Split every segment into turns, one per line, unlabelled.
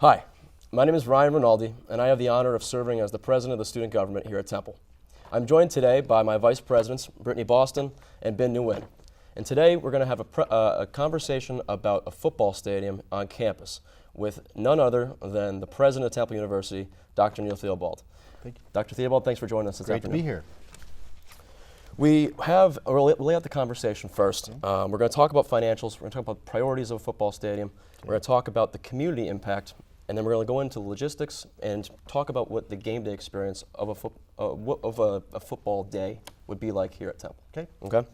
Hi, my name is Ryan Rinaldi, and I have the honor of serving as the president of the student government here at Temple. I'm joined today by my vice presidents, Brittany Boston and Binh Nguyen. And today we're going to have a conversation about a football stadium on campus with none other than the president of Temple University, Dr. Neil Theobald.
Thank you.
Dr. Theobald, thanks for joining us this afternoon.
Great to be here.
We'll lay out the conversation first. We're going to talk about financials. We're going to talk about priorities of a football stadium. Okay. We're going to talk about the community impact, and then we're going to go into logistics and talk about what the game day experience of a football day would be like here at Temple. Okay. I'm going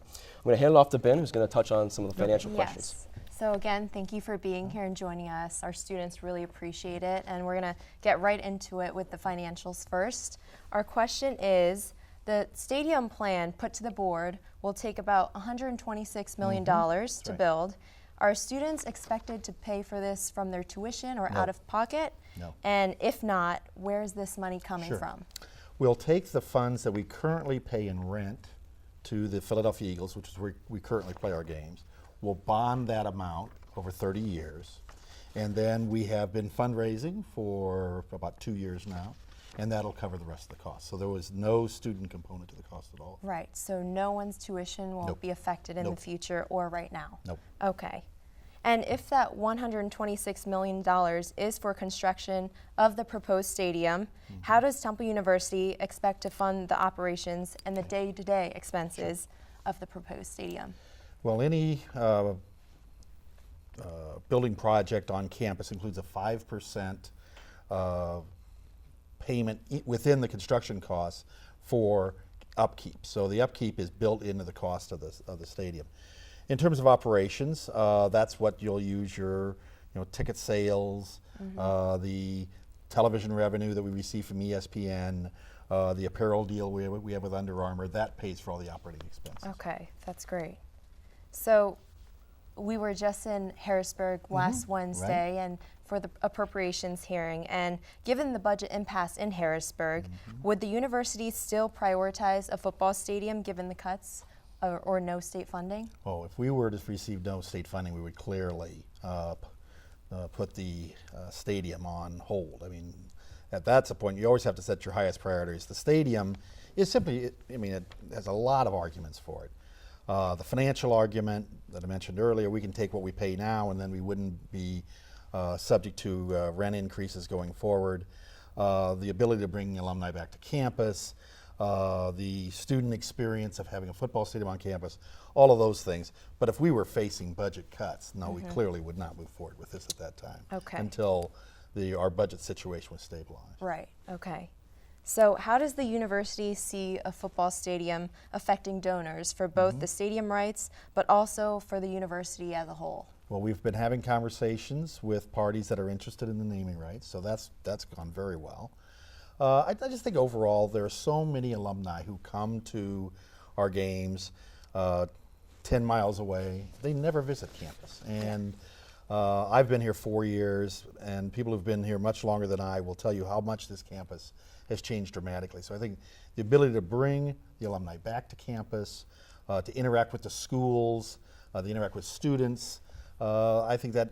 to hand it off to Binh, who's going to touch on some of the financial questions.
So again, thank you for being here and joining us. Our students really appreciate it, and we're going to get right into it with the financials first. Our question is, the stadium plan put to the board will take about $126 million to build. Are students expected to pay for this from their tuition or out of pocket?
No.
And if not, where is this money coming from?
We'll take the funds that we currently pay in rent to the Philadelphia Eagles, which is where we currently play our games. We'll bond that amount over 30 years. And then we have been fundraising for about 2 years now, and that'll cover the rest of the cost. So there was no student component to the cost at all.
Right, so no one's tuition won't be affected in the future or right now?
Nope.
Okay. And if that $126 million is for construction of the proposed stadium, how does Temple University expect to fund the operations and the day-to-day expenses of the proposed stadium?
Well, any building project on campus includes a 5% payment within the construction costs for upkeep. So the upkeep is built into the cost of the stadium. In terms of operations, that's what you'll use your ticket sales, the television revenue that we receive from ESPN, the apparel deal we have with Under Armour. That pays for all the operating expenses.
Okay, that's great. So we were just in Harrisburg last Wednesday and for the appropriations hearing, and given the budget impasse in Harrisburg, would the university still prioritize a football stadium given the cuts or no state funding?
Oh, if we were to receive no state funding, we would clearly put the stadium on hold. I mean, that's a point. You always have to set your highest priorities. The stadium is simply, it has a lot of arguments for it. The financial argument that I mentioned earlier, we can take what we pay now and then we wouldn't be subject to rent increases going forward. The ability to bring alumni back to campus, the student experience of having a football stadium on campus, all of those things. But if we were facing budget cuts, no, we clearly would not move forward with this at that time until our budget situation was stabilized.
Right, okay. So how does the university see a football stadium affecting donors for both the stadium rights, but also for the university as a whole?
Well, we've been having conversations with parties that are interested in the naming rights, so that's gone very well. I just think overall there are so many alumni who come to our games 10 miles away. They never visit campus. And I've been here 4 years, and people who've been here much longer than I will tell you how much this campus has changed dramatically. So I think the ability to bring the alumni back to campus, to interact with the schools, to interact with students, I think that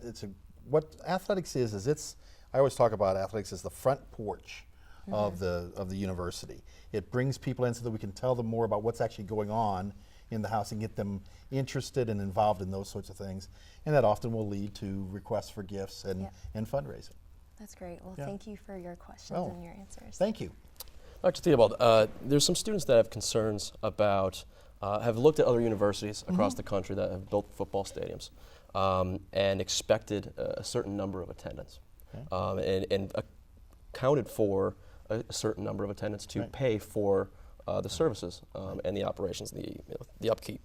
what athletics is I always talk about athletics as the front porch of the university. It brings people in so that we can tell them more about what's actually going on in the house and get them interested and involved in those sorts of things. And that often will lead to requests for gifts and fundraising.
That's great. Well, thank you for your questions and your answers.
Thank you.
Dr. Theobald, there's some students that have concerns about, have looked at other universities across the country that have built football stadiums and expected a certain number of attendance and accounted for a certain number of attendance to pay for the services and the operations, the upkeep.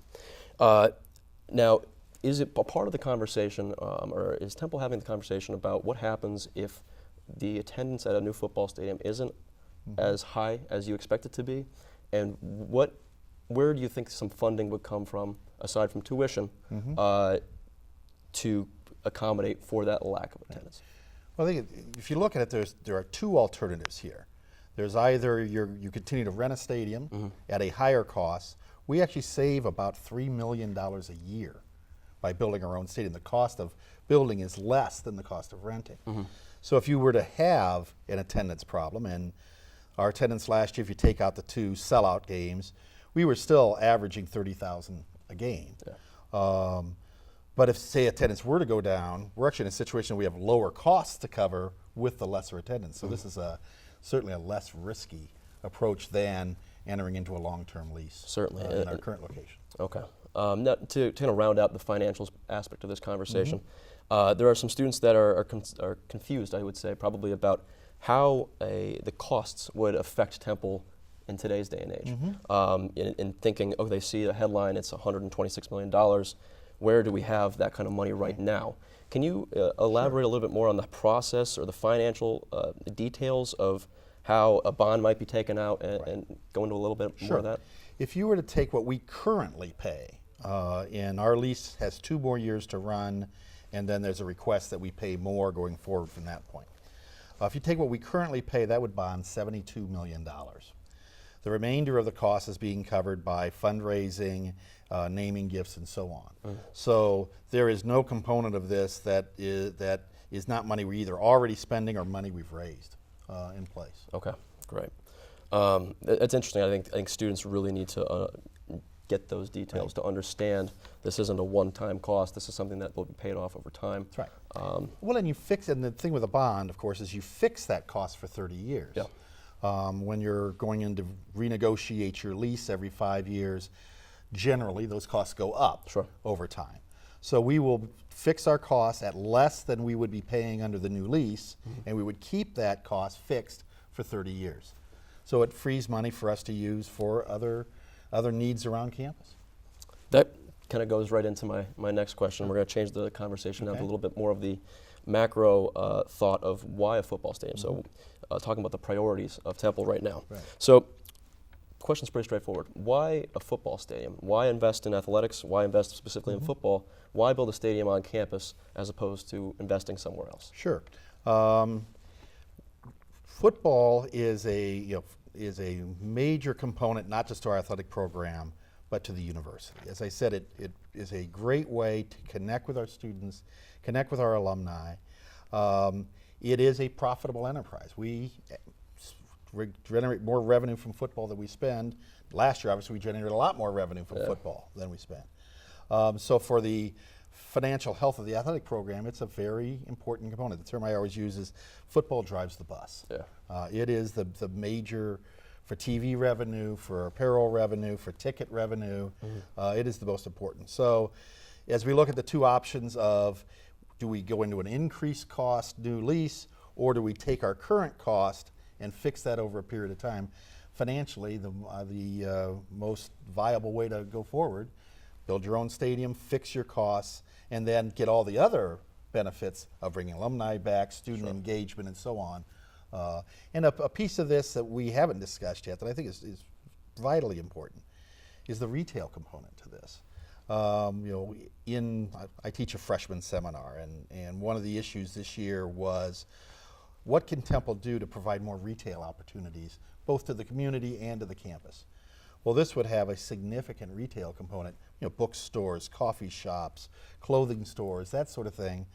Now, is it a part of the conversation, or is Temple having the conversation about what happens if the attendance at a new football stadium isn't as high as you expect it to be? And where do you think some funding would come from, aside from tuition, to accommodate for that lack of attendance?
Well, I think if you look at it, there are two alternatives here. There's either you continue to rent a stadium at a higher cost. We actually save about $3 million a year by building our own stadium. The cost of building is less than the cost of renting. So if you were to have an attendance problem, and our attendance last year, if you take out the 2 sellout games, we were still averaging 30,000 a game.
Yeah.
But if, say, attendance were to go down, we're actually in a situation where we have lower costs to cover with the lesser attendance. So this is certainly a less risky approach than entering into a long-term lease.
Certainly.
In our current location.
Okay. Now, to kind of round out the financials aspect of this conversation, there are some students that are confused, I would say, probably about how the costs would affect Temple in today's day and age. In thinking, oh, they see a headline, it's $126 million. Where do we have that kind of money right now? Can you elaborate a little bit more on the process or the financial details of how a bond might be taken out and go into a little bit more of that?
If you were to take what we currently pay, and our lease has 2 more years to run, and then there's a request that we pay more going forward from that point. If you take what we currently pay, that would bond $72 million. The remainder of the cost is being covered by fundraising, naming gifts, and so on. So there is no component of this that is not money we're either already spending or money we've raised in place.
Okay, great. That's interesting. I think students really need to get those details to understand this isn't a one-time cost. This is something that will be paid off over time.
That's right. Well, and you fix, and the thing with a bond, of course, is you fix that cost for 30 years.
Yeah.
When you're going in to renegotiate your lease every 5 years, generally those costs go up over time. So we will fix our costs at less than we would be paying under the new lease, and we would keep that cost fixed for 30 years. So it frees money for us to use for other needs around campus.
That kind of goes right into my next question. We're going to change the conversation now to a little bit more of the macro thought of why a football stadium. So talking about the priorities of Temple right now. So question's pretty straightforward. Why a football stadium? Why invest in athletics? Why invest specifically in football? Why build a stadium on campus as opposed to investing somewhere else?
Sure. Football is a major component not just to our athletic program, but to the university. As I said, it is a great way to connect with our students, connect with our alumni. It is a profitable enterprise. We generate more revenue from football than we spend. Last year, obviously, we generated a lot more revenue from football than we spent. So for the financial health of the athletic program, it's a very important component. The term I always use is football drives the bus. It is the major for TV revenue, for apparel revenue, for ticket revenue. It is the most important. So as we look at the 2 options of do we go into an increased cost new lease, or do we take our current cost and fix that over a period of time, financially the most viable way to go forward, build your own stadium, fix your costs, and then get all the other benefits of bringing alumni back, student engagement, and so on. And a piece of this that we haven't discussed yet that I think is vitally important is the retail component to this. I teach a freshman seminar, and one of the issues this year was what can Temple do to provide more retail opportunities, both to the community and to the campus? Well, this would have a significant retail component, bookstores, coffee shops, clothing stores, that sort of thing,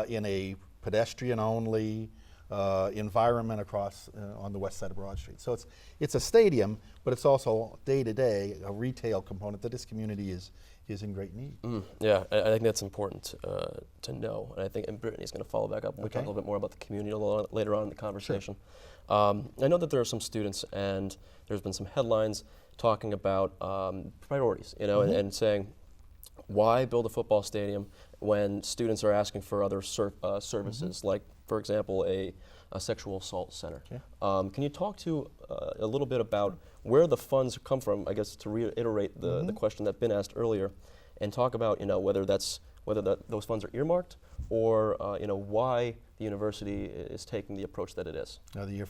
in a pedestrian-only environment across on the west side of Broad Street. So it's a stadium, but it's also day-to-day a retail component that this community is in great need.
Yeah, I think that's important to know, and I think Brittany's going to follow back up and we'll talk a little bit more about the community later on in the conversation. I know that there are some students, and there's been some headlines talking about priorities, and saying, why build a football stadium when students are asking for other services, like, for example, a sexual assault center? Can you talk to a little bit about where the funds come from, I guess, to reiterate the question that Binh asked earlier, and talk about whether those funds are earmarked, or why the university is taking the approach that it is?
Now, the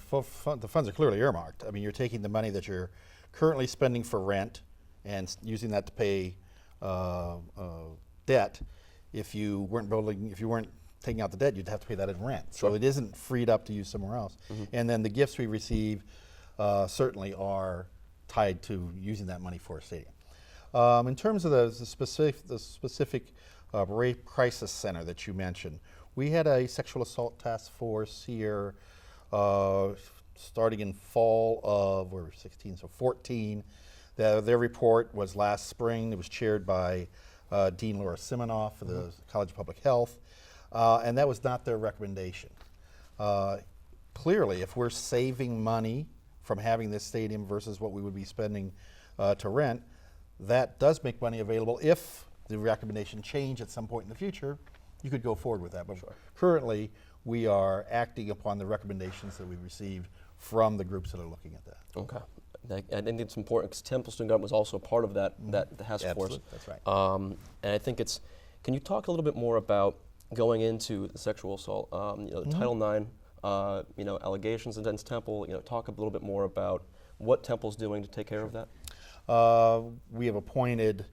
funds are clearly earmarked. I mean, you're taking the money that you're currently spending for rent and using that to pay debt. If you weren't taking out the debt, you'd have to pay that in rent. So it isn't freed up to use somewhere else. And then the gifts we receive certainly are tied to using that money for a stadium. In terms of the specific rape crisis center that you mentioned. We had a sexual assault task force here starting in fall of, we're 16, so 14. Their report was last spring. It was chaired by Dean Laura Siminoff for the College of Public Health, and that was not their recommendation. Clearly, if we're saving money from having this stadium versus what we would be spending to rent, that does make money available. If the recommendation change at some point in the future, you could go forward with that. But currently, we are acting upon the recommendations that we received from the groups that are looking at that.
Okay. I think it's important because Temple Student Government was also part of that task force.
That's right.
And I think can you talk a little bit more about going into the sexual assault, the Title IX, allegations against Temple, talk a little bit more about what Temple's doing to take care of that?
We have appointed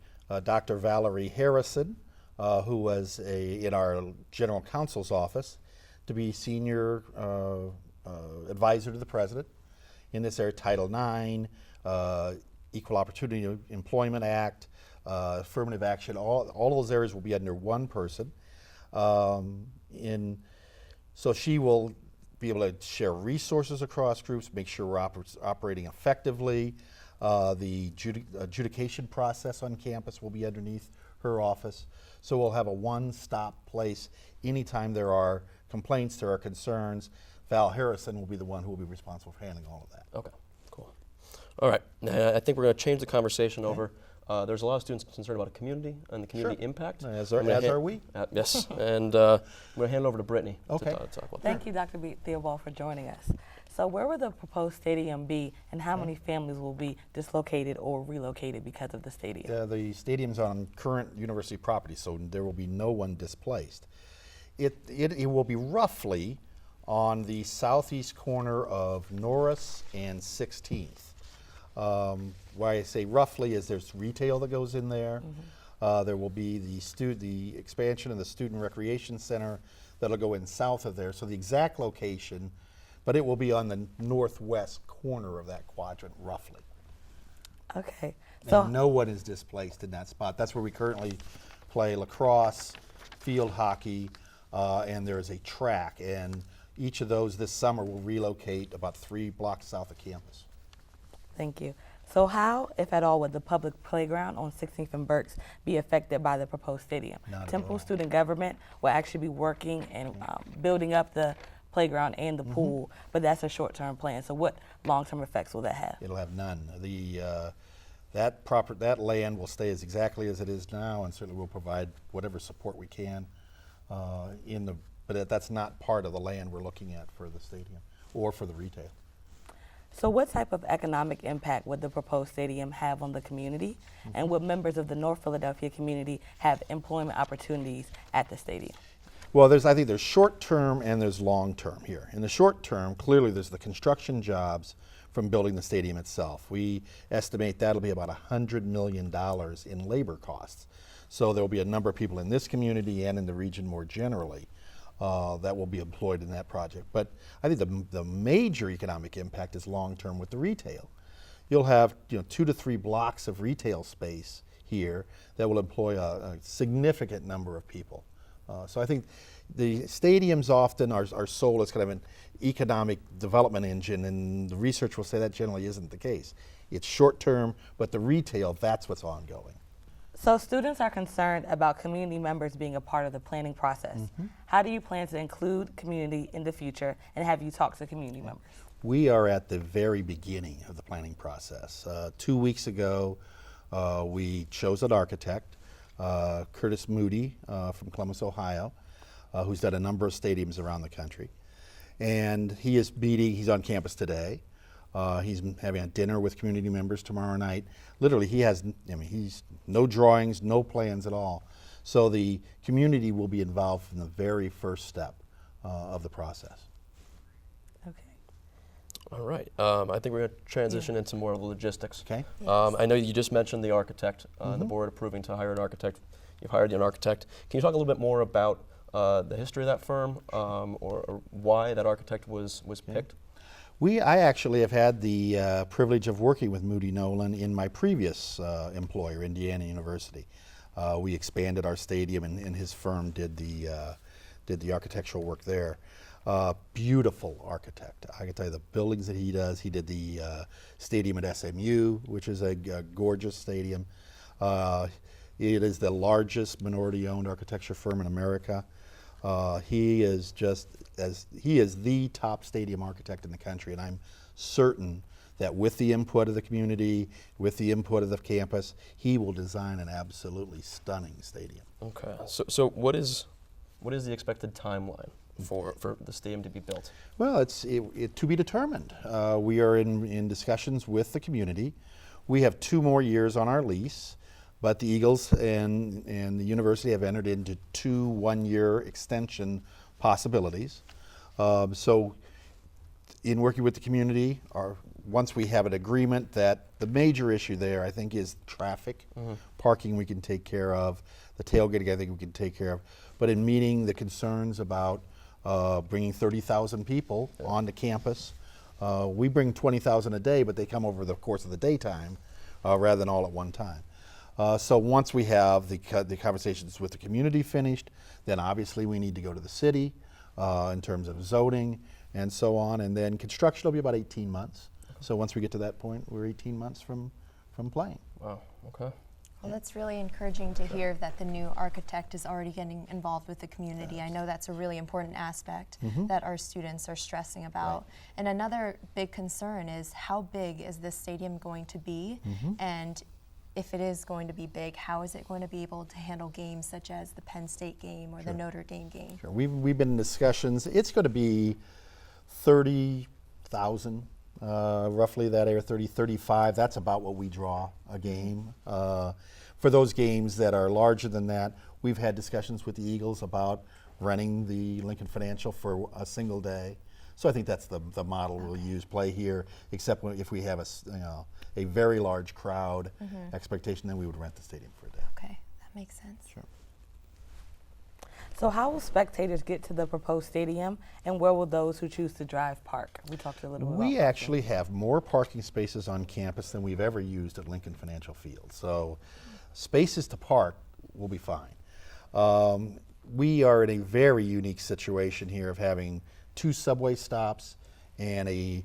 Dr. Valerie Harrison, who was in our general counsel's office, to be senior advisor to the president in this area. Title IX, Equal Opportunity Employment Act, affirmative action, all those areas will be under one person. So she will be able to share resources across groups, make sure we're operating effectively. The adjudication process on campus will be underneath her office. So we'll have a one-stop place anytime there are complaints, there are concerns. Val Harrison will be the one who will be responsible for handling all of that.
Okay, cool. All right, now, I think we're going to change the conversation over. There's a lot of students concerned about a community and the community impact.
As are we.
Yes, and I'm going to hand it over to Brittany to talk about that.
Thank you, Dr. Theobald, for joining us. So where will the proposed stadium be, and how many families will be dislocated or relocated because of the stadium?
The stadium's on current university property, so there will be no one displaced. It will be roughly on the southeast corner of Norris and 16th. Why I say roughly is there's retail that goes in there. There will be the expansion of the student recreation center that'll go in south of there. So the exact location, but it will be on the northwest corner of that quadrant, roughly.
Okay.
So no one is displaced in that spot. That's where we currently play lacrosse, field hockey, and there is a track. And each of those this summer will relocate about 3 blocks south of campus.
Thank you. So how, if at all, would the public playground on 16th and Berks be affected by the proposed stadium?
Not at
Temple
all.
Student Government will actually be working and building up the playground and the pool, but that's a short-term plan. So what long-term effects will that have?
It'll have none. That land will stay as exactly as it is now, and certainly we'll provide whatever support we can but that's not part of the land we're looking at for the stadium or for the retail.
So what type of economic impact would the proposed stadium have on the community? And would members of the North Philadelphia community have employment opportunities at the stadium?
Well, I think there's short-term and there's long-term here. In the short term, clearly there's the construction jobs from building the stadium itself. We estimate that'll be about $100 million in labor costs. So there will be a number of people in this community and in the region more generally that will be employed in that project. But I think the major economic impact is long-term with the retail. You'll have 2 to 3 blocks of retail space here that will employ a significant number of people. So I think the stadiums often are sold as kind of an economic development engine, and the research will say that generally isn't the case. It's short-term, but the retail, that's what's ongoing.
So students are concerned about community members being a part of the planning process. How do you plan to include community in the future, and have you talked to community members?
We are at the very beginning of the planning process. 2 weeks ago, we chose an architect, Curtis Moody from Columbus, Ohio, who's done a number of stadiums around the country. And he's on campus today. He's having a dinner with community members tomorrow night. Literally, he's no drawings, no plans at all. So the community will be involved from the very first step of the process.
Okay.
All right. I think we're going to transition into more of the logistics.
Okay.
I know you just mentioned the architect, the board approving to hire an architect. You've hired an architect. Can you talk a little bit more about the history of that firm or why that architect was picked?
I actually have had the privilege of working with Moody Nolan in my previous employer, Indiana University. We expanded our stadium, and his firm did the architectural work there. Beautiful architect. I can tell you the buildings that he does. He did the stadium at SMU, which is a gorgeous stadium. It is the largest minority-owned architecture firm in America. He is the top stadium architect in the country, and I'm certain that with the input of the community, with the input of the campus, he will design an absolutely stunning stadium.
Okay. So what is the expected timeline for the stadium to be built?
Well, it's to be determined. We are in discussions with the community. We have 2 more years on our lease, but the Eagles and the university have entered into 2 one-year extension possibilities. So in working with the community, once we have an agreement that the major issue there, I think, is traffic. Parking we can take care of. The tailgating I think we can take care of. But in meeting the concerns about bringing 30,000 people onto campus, we bring 20,000 a day, but they come over the course of the daytime rather than all at one time. So once we have the conversations with the community finished, then obviously we need to go to the city in terms of zoning and so on, and then construction will be about 18 months. So once we get to that point, we're 18 months from playing.
Wow, okay.
Well, that's really encouraging to hear that the new architect is already getting involved with the community. I know that's a really important aspect that our students are stressing about. And another big concern is how big is this stadium going to be? And if it is going to be big, how is it going to be able to handle games such as the Penn State game or the Notre Dame game?
Sure. We've been in discussions. It's going to be 30,000. Roughly that area, 30, 35, that's about what we draw a game. For those games that are larger than that, we've had discussions with the Eagles about renting the Lincoln Financial for a single day. So I think that's the model we'll use, play here, except if we have a very large crowd expectation, then we would rent the stadium for a day.
Okay, that makes sense.
Sure.
So how will spectators get to the proposed stadium, and where will those who choose to drive park? We talked a little bit about
We
parking.
actually have more parking spaces on campus than we've ever used at Lincoln Financial Field. So spaces to park will be fine. We are in a very unique situation here of having 2 subway stops and a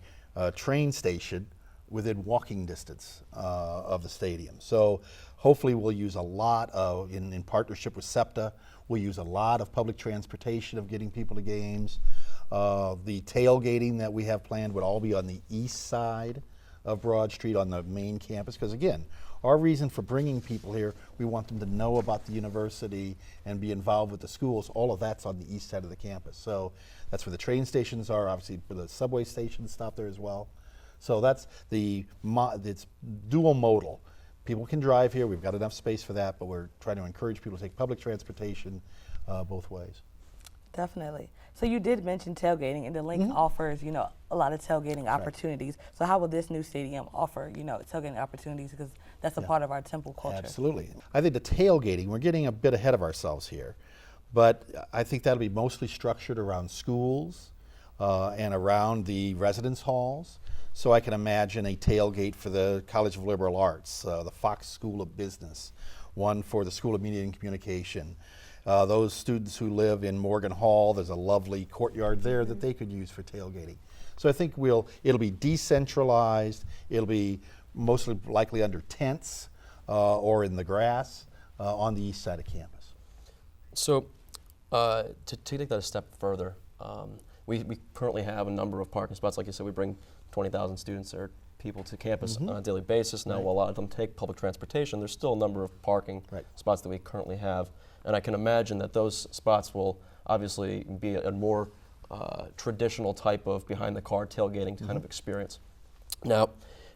train station within walking distance of the stadium. So hopefully we'll use a lot of, in partnership with SEPTA, we'll use a lot of public transportation of getting people to games. The tailgating that we have planned would all be on the east side of Broad Street on the main campus, because again, our reason for bringing people here, we want them to know about the university and be involved with the schools. All of that's on the east side of the campus. So that's where the train stations are. Obviously, the subway stations stop there as well. So that's it's dual modal. People can drive here. We've got enough space for that, but we're trying to encourage people to take public transportation both ways.
Definitely. So you did mention tailgating, and the link offers, a lot of tailgating opportunities. So how will this new stadium offer, tailgating opportunities? Because that's a part of our Temple culture.
Absolutely. I think the tailgating, we're getting a bit ahead of ourselves here, but I think that'll be mostly structured around schools and around the residence halls. So I can imagine a tailgate for the College of Liberal Arts, the Fox School of Business, one for the School of Media and Communication. Those students who live in Morgan Hall, there's a lovely courtyard there that they could use for tailgating. So I think it'll be decentralized, it'll be mostly likely under tents or in the grass on the east side of campus.
So to take that a step further, we currently have a number of parking spots. Like you said, we bring 20,000 students or people to campus on a daily basis. Now, while a lot of them take public transportation, there's still a number of parking spots that we currently have. And I can imagine that those spots will obviously be a more traditional type of behind-the-car tailgating kind of experience. Now,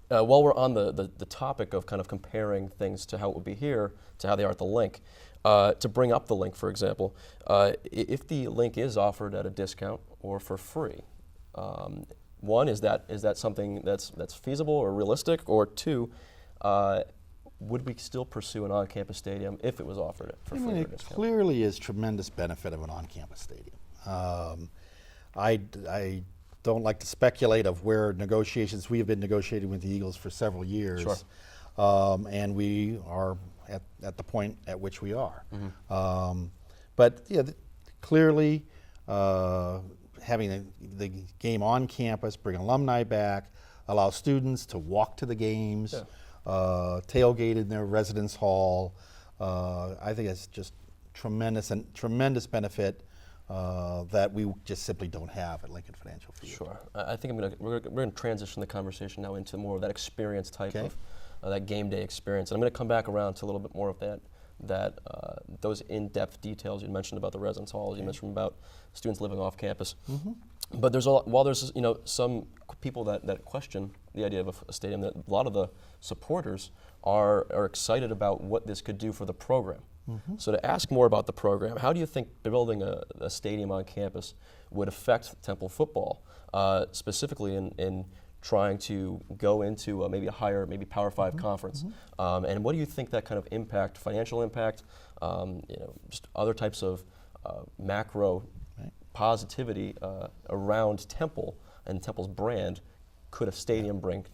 while we're on the topic of kind of comparing things to how it would be here to how they are at the link, to bring up the link, for example, if the link is offered at a discount or for free, one, is that something that's feasible or realistic? Or two, would we still pursue an on-campus stadium if it was offered for free or
It
discount?
clearly is tremendous benefit of an on-campus stadium. I don't like to speculate of where negotiations. We have been negotiating with the Eagles for several years,
Sure.
And we at the point at which we are. But yeah, clearly having the game on campus, bring alumni back, allow students to walk to the games, tailgate in their residence hall. I think it's just tremendous benefit that we just simply don't have at Lincoln Financial Field.
Sure. I think we're going to transition the conversation now into more of that experience type of that game day experience. And I'm going to come back around to a little bit more of those in-depth details you mentioned about the residence halls. You mentioned about students living off campus. But while there's some people that question the idea of a stadium, that a lot of the supporters are excited about what this could do for the program. So to ask more about the program, how do you think building a stadium on campus would affect Temple football, specifically in trying to go into maybe a higher, maybe Power 5 conference? And what do you think that kind of impact, financial impact, just other types of macro positivity around Temple and Temple's brand could a stadium bring?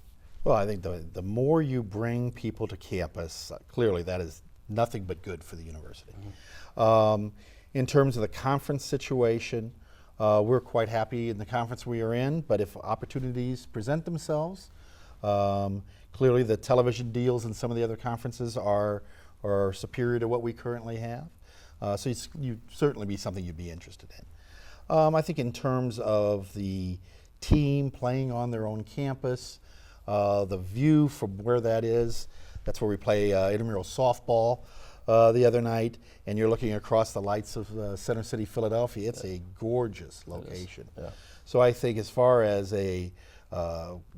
Well, I think the more you bring people to campus, clearly that is nothing but good for the university. In terms of the conference situation, we're quite happy in the conference we are in, but if opportunities present themselves, clearly the television deals in some of the other conferences are superior to what we currently have. So you'd certainly be something you'd be interested in. I think in terms of the team playing on their own campus, the view from where that is, that's where we play intramural softball the other night, and you're looking across the lights of Center City, Philadelphia. It's a gorgeous location. So I think as far as a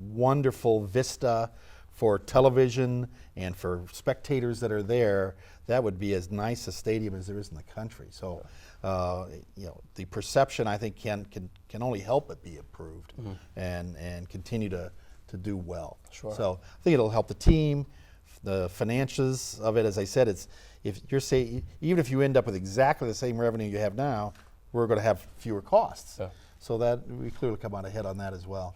wonderful vista for television and for spectators that are there, that would be as nice a stadium as there is in the country. So the perception, I think, can only help it be improved and continue to do well. So I think it'll help the team. The finances of it, as I said, even if you end up with exactly the same revenue you have now, we're going to have fewer costs. So that we clearly come out ahead on that as well.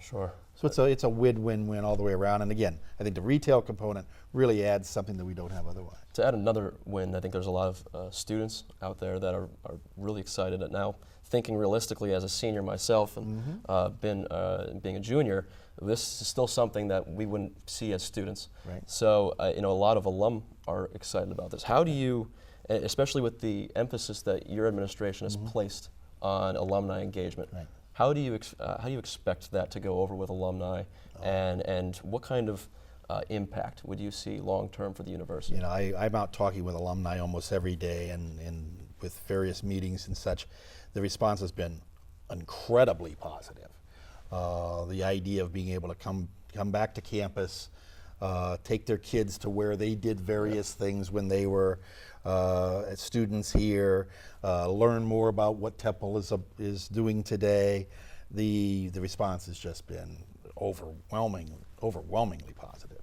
So it's a win-win-win all the way around. And again, I think the retail component really adds something that we don't have otherwise.
To add another win, I think there's a lot of students out there that are really excited at now. Thinking realistically as a senior myself and being a junior, this is still something that we wouldn't see as students. So a lot of alum are excited about this. How do you, especially with the emphasis that your administration has placed on alumni engagement, how do you expect that to go over with alumni, and what kind of impact would you see long term for the university?
I'm out talking with alumni almost every day, and with various meetings and such. The response has been incredibly positive. The idea of being able to come back to campus, take their kids to where they did various things when they were students here, learn more about what Temple is doing today. The response has just been overwhelmingly positive.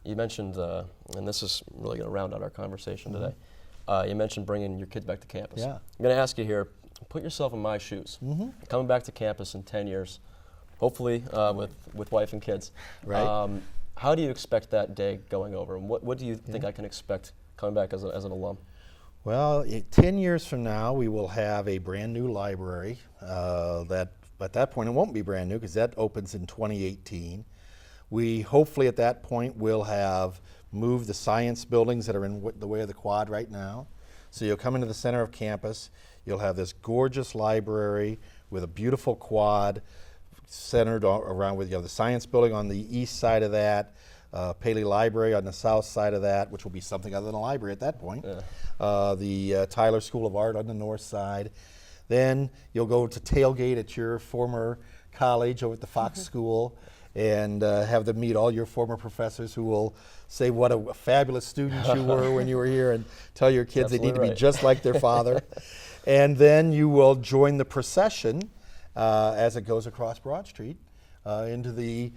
You mentioned, and this is really going to round out our conversation today. You mentioned bringing your kids back to campus. I'm going to ask you here, put yourself in my shoes. Coming back to campus in 10 years, hopefully with wife and kids. How do you expect that day going over? And what do you think I can expect coming back as an alum?
Well, 10 years from now, we will have a brand new library. That at that point, it won't be brand new because that opens in 2018. We hopefully at that point will have moved the science buildings that are in the way of the quad right now. So you'll come into the center of campus. You'll have this gorgeous library with a beautiful quad centered around with the science building on the east side of that, Paley Library on the south side of that, which will be something other than a library at that point. The Tyler School of Art on the north side. Then you'll go to tailgate at your former college over at the Fox School and have them meet all your former professors who will say what a fabulous student you were when you were here and tell your kids they need to be just like their father. And then you will join the procession as it goes across Broad Street into the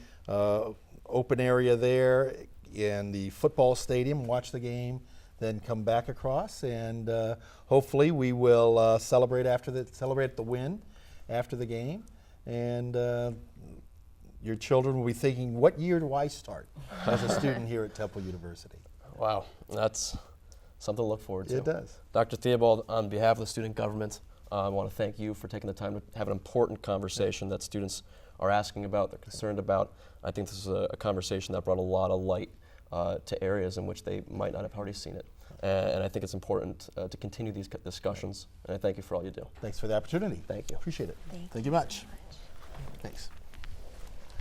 open area there in the football stadium, watch the game, then come back across, and hopefully we will celebrate the win after the game, and your children will be thinking, what year do I start as a student here at Temple University?
Wow, that's something to look forward to.
It does.
Dr. Theobald, on behalf of the student government, I want to thank you for taking the time to have an important conversation that students are asking about, they're concerned about. I think this is a conversation that brought a lot of light to areas in which they might not have already seen it. And I think it's important to continue these discussions, and I thank you for all you do.
Thanks for the opportunity.
Thank you.
Appreciate it.
Thank
Thank
you
you much.
so much.
Thanks.